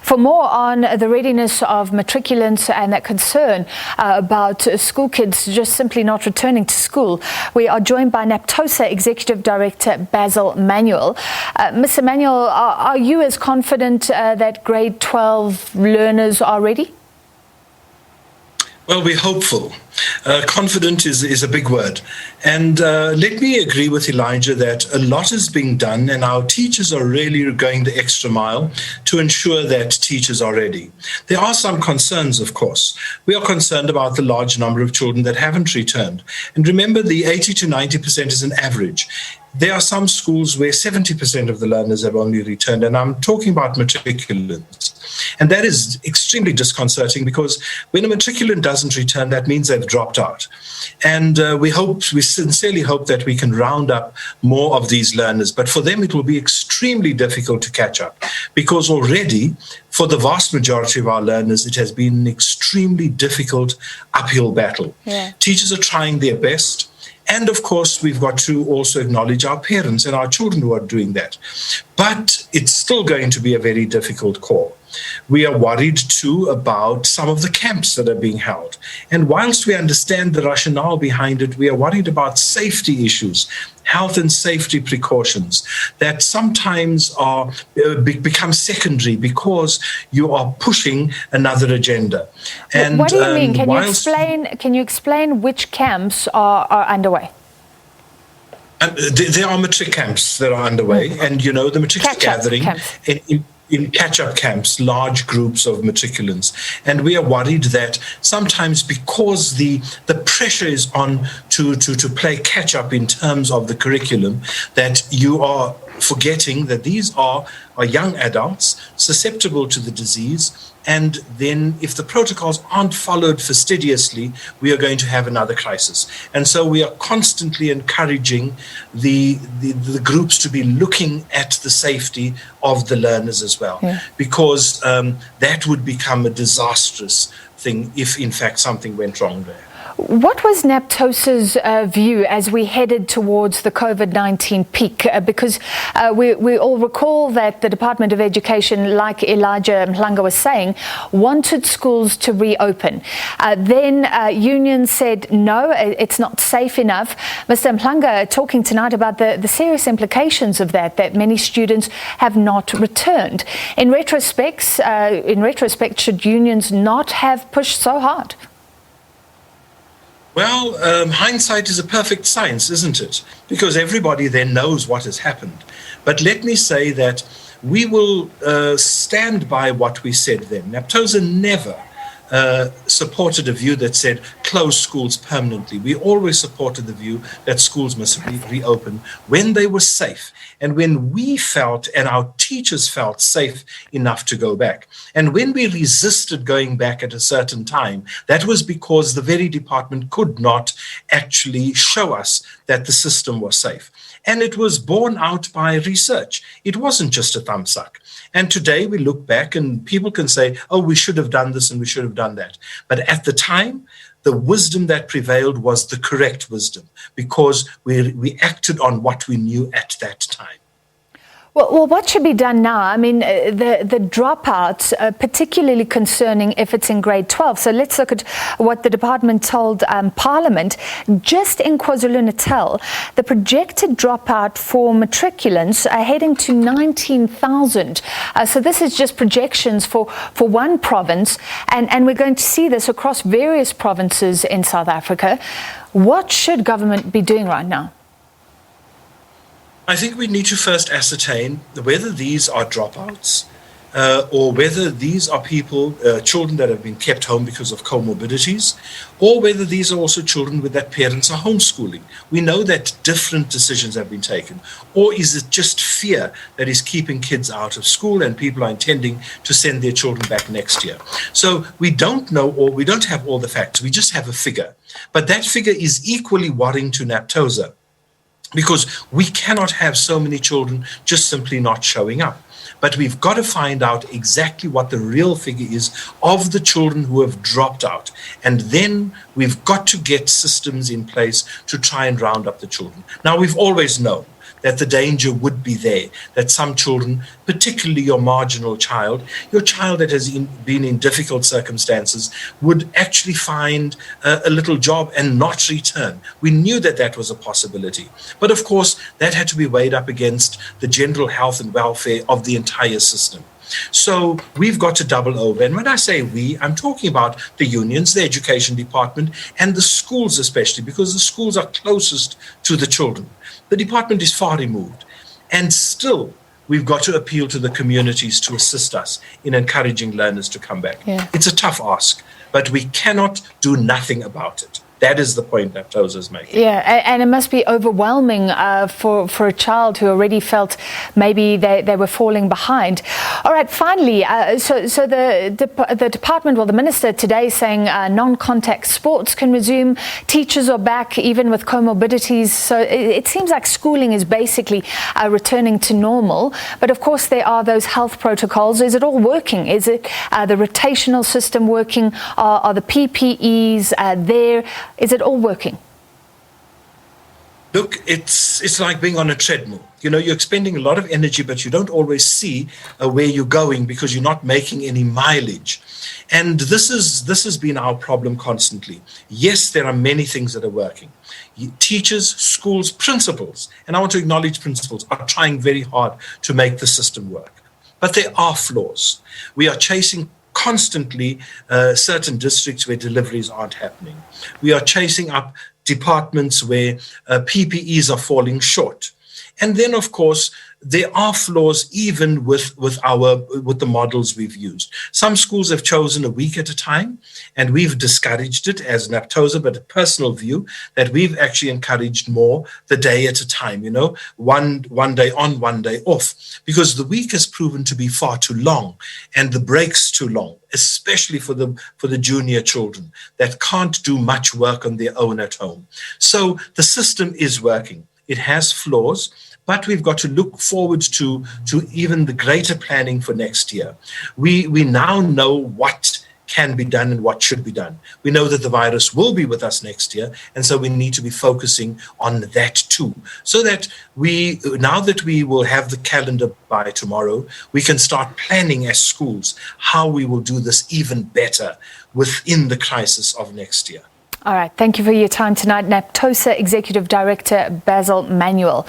For more on the readiness of matriculants and that concern about school kids just simply not returning to school, we are joined by NAPTOSA Executive Director Basil Manuel. Mr. Manuel, are you as confident that grade 12 learners are ready? Well, we're hopeful. Confident is a big word. And let me agree with Elijah that a lot is being done, and our teachers are really going the extra mile to ensure that teachers are ready. There are some concerns, of course. We are concerned about the large number of children that haven't returned. And remember, the 80 to 90% is an average. There are some schools where 70% of the learners have only returned, and I'm talking about matriculants. And that is extremely disconcerting, because when a matriculant doesn't return, that means they've dropped out. And we sincerely hope that we can round up more of these learners. But for them, it will be extremely difficult to catch up, because already for the vast majority of our learners, it has been an extremely difficult uphill battle. Yeah. Teachers are trying their best. And of course, we've got to also acknowledge our parents and our children who are doing that. But it's still going to be a very difficult call. We are worried too about some of the camps that are being held. And whilst we understand the rationale behind it, we are worried about safety issues, health and safety precautions that sometimes are become secondary because you are pushing another agenda. And what do you mean? Can you explain which camps are underway? There are matric camps that are underway, and you know, the matric gathering in catch-up camps, large groups of matriculants. And we are worried that sometimes, because the pressure is on to play catch-up in terms of the curriculum, that you are forgetting that these are young adults susceptible to the disease. And then if the protocols aren't followed fastidiously, we are going to have another crisis. And so we are constantly encouraging the groups to be looking at the safety of the learners as well, because that would become a disastrous thing if, in fact, something went wrong there. What was NAPTOSA's view as we headed towards the COVID-19 peak? Because we all recall that the Department of Education, like Elijah Mhlanga was saying, wanted schools to reopen. Then unions said, no, it's not safe enough. Mr. Mhlanga talking tonight about the serious implications of that many students have not returned. In retrospect, should unions not have pushed so hard? Well, hindsight is a perfect science, isn't it? Because everybody then knows what has happened. But let me say that we will stand by what we said then. NAPTOSA never supported a view that said close schools permanently. We always supported the view that schools must be reopened when they were safe, and when we felt and our teachers felt safe enough to go back. And when we resisted going back at a certain time, that was because the very department could not actually show us that the system was safe. And it was borne out by research. It wasn't just a thumb suck. And today we look back and people can say, oh, we should have done this and we should have done that. But at the time, the wisdom that prevailed was the correct wisdom, because we acted on what we knew at that time. Well, what should be done now? I mean, the dropouts, particularly concerning if it's in grade 12. So let's look at what the department told Parliament. Just in KwaZulu-Natal, the projected dropout for matriculants are heading to 19,000. So this is just projections for one province, and we're going to see this across various provinces in South Africa. What should government be doing right now? I think we need to first ascertain whether these are dropouts or whether these are people, children that have been kept home because of comorbidities, or whether these are also children with that parents are homeschooling. We know that different decisions have been taken. Or is it just fear that is keeping kids out of school and people are intending to send their children back next year? So we don't know, or we don't have all the facts. We just have a figure. But that figure is equally worrying to NAPTOSA, because we cannot have so many children just simply not showing up. But we've got to find out exactly what the real figure is of the children who have dropped out. And then we've got to get systems in place to try and round up the children. Now, we've always known that the danger would be there, that some children, particularly your marginal child, your child that has been in difficult circumstances, would actually find a little job and not return. We knew that that was a possibility. But of course, that had to be weighed up against the general health and welfare of the entire system. So we've got to double over. And when I say we, I'm talking about the unions, the education department, and the schools especially, because the schools are closest to the children. The department is far removed. And still, we've got to appeal to the communities to assist us in encouraging learners to come back. Yeah. It's a tough ask, but we cannot do nothing about it. That is the point NAPTOSA is making. Yeah, and it must be overwhelming for a child who already felt maybe they were falling behind. All right, finally, so the department, well, the minister today saying non-contact sports can resume. Teachers are back even with comorbidities. So it seems like schooling is basically returning to normal. But of course, there are those health protocols. Is it all working? Is it the rotational system working? Are the PPEs there? Is it all working? Look, it's like being on a treadmill. You know, you're expending a lot of energy, but you don't always see where you're going because you're not making any mileage. And this has been our problem constantly. Yes, there are many things that are working. Teachers, schools, principals, and I want to acknowledge principals, are trying very hard to make the system work. But there are flaws. We are chasing constantly certain districts where deliveries aren't happening. We are chasing up departments where PPEs are falling short. And then, of course, there are flaws even with the models we've used. Some schools have chosen a week at a time, and we've discouraged it as NAPTOSA, but a personal view that we've actually encouraged more the day at a time, you know, one day on, one day off, because the week has proven to be far too long and the breaks too long, especially for the junior children that can't do much work on their own at home. So the system is working. It has flaws, but we've got to look forward to even the greater planning for next year. We now know what can be done and what should be done. We know that the virus will be with us next year, and so we need to be focusing on that too, so that now that we will have the calendar by tomorrow, we can start planning as schools how we will do this even better within the crisis of next year. All right. Thank you for your time tonight. NAPTOSA Executive Director Basil Manuel.